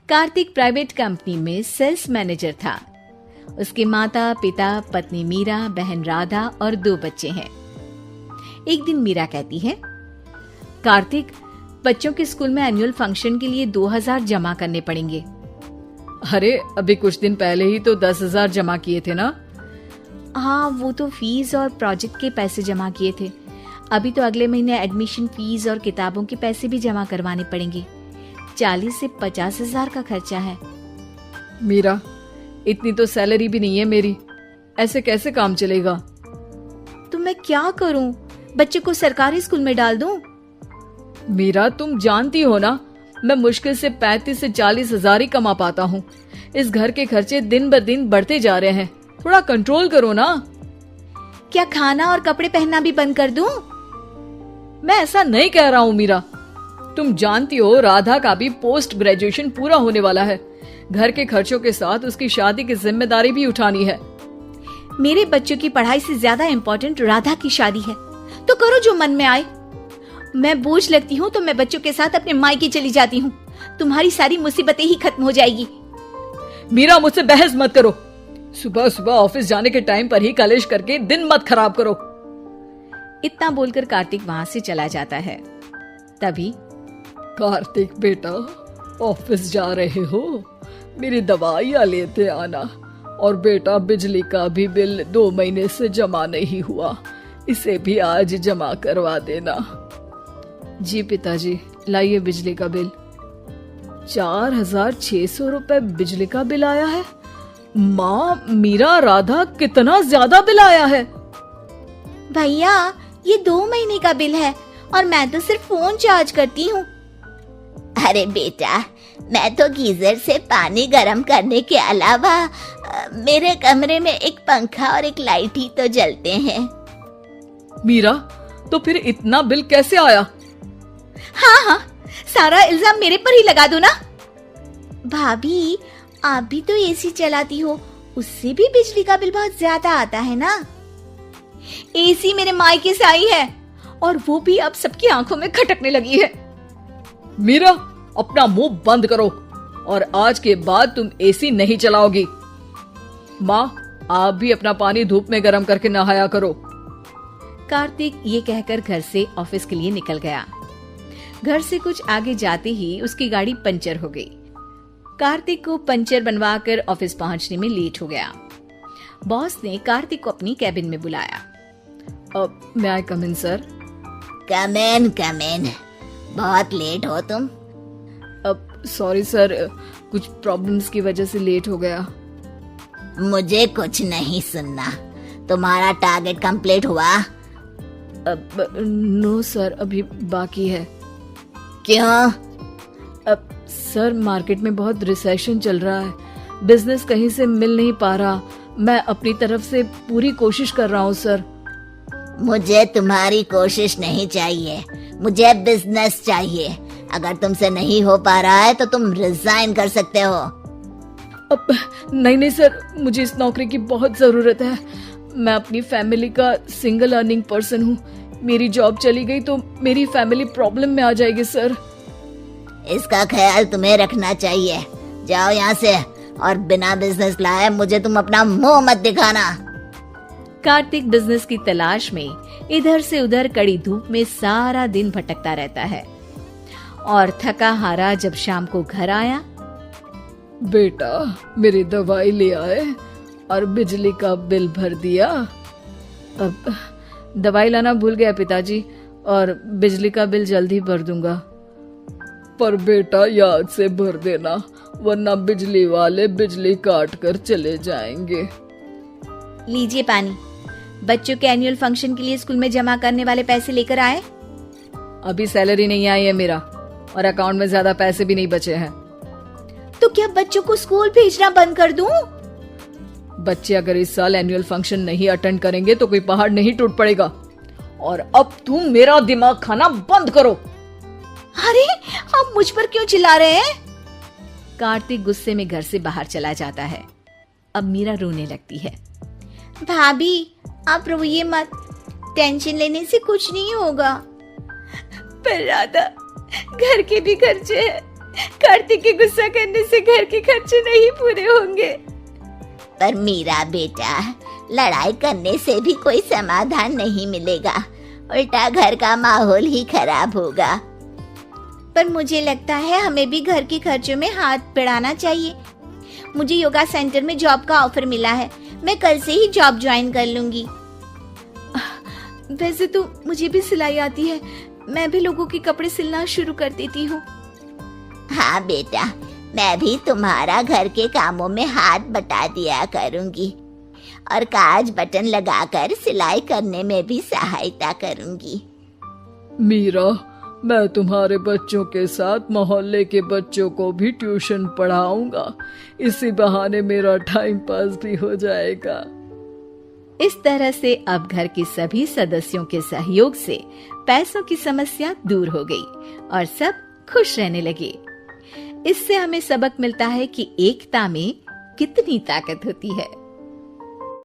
Kartik private company में sales manager था। उसके माता पिता, पत्नी मीरा, बहन राधा और 2 बच्चे हैं। एक दिन मीरा कहती है, कार्तिक, बच्चों के स्कूल में एनुअल फंक्शन के लिए 2000 जमा करने पड़ेंगे। अरे अभी कुछ दिन पहले ही तो 10,000 जमा किए थे ना। हाँ, वो तो फीस और प्रोजेक्ट के पैसे जमा किए थे। अभी तो अगले महीने एडमिशन फीस और किताबों के पैसे भी जमा करवाने पड़ेंगे। 40 से 50 हजार का खर्चा है। मीरा, इतनी तो सैलरी भी नहीं है मेरी, ऐसे कैसे काम चलेगा? तो मैं क्या करूं? बच्चे को सरकारी स्कूल में डाल दूं? मीरा, तुम जानती हो ना, मैं मुश्किल से 35 से 40 हजार ही कमा पाता हूँ। इस घर के खर्चे दिन ब दिन बढ़ते जा रहे हैं, थोड़ा कंट्रोल करो ना। क्या खाना और कपड़े पहनना भी बंद कर दूं? मैं ऐसा नहीं कह रहा हूँ मीरा। तुम जानती हो राधा का भी पोस्ट ग्रेजुएशन पूरा होने वाला है। घर के खर्चों के साथ उसकी शादी की जिम्मेदारी भी उठानी है। मेरे बच्चों की पढ़ाई से ज्यादा इम्पोर्टेंट राधा की शादी है, तो करो जो मन में आए। मैं बोझ लगती हूँ तो मैं बच्चों के साथ अपने मायके चली जाती हूँ। तुम्हारी सारी मुसीबतें ही खत्म हो जाएगी। मीरा, मुझसे बहस मत करो। सुबह सुबह ऑफिस जाने के टाइम पर ही कलेश करके दिन मत खराब करो। इतना बोलकर कार्तिक वहां से चला जाता है। तभी, कार्तिक बेटा, ऑफिस जा रहे हो? मेरी दवाइयाँ लेते आना। और बेटा, बिजली का भी बिल 2 महीने से जमा नहीं हुआ, इसे भी आज जमा करवा देना। जी पिताजी, लाइए बिजली का बिल। 4600 रुपए बिजली का बिल आया है। माँ, मीरा, राधा, कितना ज्यादा बिल आया है। भैया, ये 2 महीने का बिल है और मैं तो सिर्फ फोन चार्ज करती हूँ। अरे बेटा, मैं तो गीजर से पानी गर्म करने के अलावा मेरे कमरे में एक पंखा और एक लाइट ही तो जलते हैं। मीरा, तो फिर इतना बिल कैसे आया? हाँ, सारा इल्जाम मेरे पर ही लगा दो ना। भाभी, आप भी तो एसी चलाती हो, उससे भी बिजली का बिल बहुत ज्यादा आता है ना। एसी मेरे मायके से आई है और वो भी अब सबकी आंखों में खटकने लगी है। मीरा, अपना मुंह बंद करो और आज के बाद तुम एसी नहीं चलाओगी। माँ, आप भी अपना पानी धूप में गर्म करके नहाया करो। कार्तिक ये कहकर घर से ऑफिस के लिए निकल गया। घर से कुछ आगे जाते ही उसकी गाड़ी पंचर हो गई। कार्तिक को पंचर बनवाकर ऑफिस पहुंचने में लेट हो गया। बॉस ने कार्तिक को अपनी कैबिन में बुलाया। may I come in, sir? Come in. बहुत लेट हो तुम। सॉरी सर, कुछ प्रॉब्लम्स की वजह से लेट हो गया। मुझे कुछ नहीं सुनना। तुम्हारा टारगेट कंप्लीट हुआ? नो सर, अभी बाकी है। क्यों? सर, मार्केट में बहुत रिसेशन चल रहा है, बिजनेस कहीं से मिल नहीं पा रहा। मैं अपनी तरफ से पूरी कोशिश कर रहा हूँ सर। मुझे तुम्हारी कोशिश नहीं चाहिए, मुझे बिजनेस चाहिए। अगर तुमसे नहीं हो पा रहा है तो तुम रिजाइन कर सकते हो। नहीं सर, मुझे इस नौकरी की बहुत जरूरत है। मैं अपनी फैमिली का सिंगल अर्निंग पर्सन हूँ। मेरी जॉब चली गई तो मेरी फैमिली प्रॉब्लम में आ जाएगी सर। इसका ख्याल तुम्हें रखना चाहिए। जाओ यहाँ से और बिना बिजनेस लाए मुझे तुम अपना मुंह मत दिखाना। कार्तिक बिजनेस की तलाश में इधर से उधर कड़ी धूप में सारा दिन भटकता रहता है और थका हारा जब शाम को घर आया। बेटा, मेरी दवाई ले आए और बिजली का बिल भर दिया। अब दवाई लाना भूल गया पिताजी, और बिजली का बिल जल्दी भर दूंगा। पर बेटा, याद से भर देना, वरना बिजली वाले बिजली काट कर चले जाएंगे। लीजिए पानी। बच्चों के एनुअल फंक्शन के लिए स्कूल में जमा करने वाले पैसे लेकर आए? अभी सैलरी नहीं आई है मेरा, और अकाउंट में ज्यादा पैसे भी नहीं बचे हैं। तो क्या बच्चों को स्कूल भेजना बंद कर दूं? बच्चे अगर इस साल एनुअल फंक्शन नहीं अटेंड करेंगे तो कोई पहाड़ नहीं टूट पड़ेगा। और अब तुम मेरा दिमाग खाना बंद करो। अरे, आप मुझ पर क्यों चिल्ला रहे हैं? कार्तिक गुस्से में घर से बाहर चला जाता है। अब मीरा रोने लगती है। भाभी, आप रोइए मत, टेंशन लेने से कुछ नहीं होगा। पर राधा, घर के भी खर्चे हैं, कार्तिक के गुस्सा करने से घर के खर्चे नहीं पूरे होंगे। पर मीरा बेटा, लड़ाई करने से भी कोई समाधान नहीं मिलेगा, उल्टा घर का माहौल ही खराब होगा। पर मुझे लगता है हमें भी घर के खर्चों में हाथ बढ़ाना चाहिए। मुझे योगा सेंटर में जॉब का ऑफर मिला है, मैं कल से ही जॉब ज्वाइन कर लूंगी। वैसे तो मुझे भी सिलाई आती है, मैं भी लोगों के कपड़े सिलना शुरू कर देती हूँ। हाँ बेटा, मैं भी तुम्हारा घर के कामों में हाथ बटा दिया करूंगी और काज बटन लगाकर सिलाई करने में भी सहायता करूंगी। मीरा, मैं तुम्हारे बच्चों के साथ मोहल्ले के बच्चों को भी ट्यूशन पढ़ाऊंगा। इसी बहाने मेरा टाइम पास भी हो जाएगा। इस तरह से अब घर के सभी सदस्यों के सहयोग से पैसों की समस्या दूर हो गई और सब खुश रहने लगे। इससे हमें सबक मिलता है कि एकता में कितनी ताकत होती है।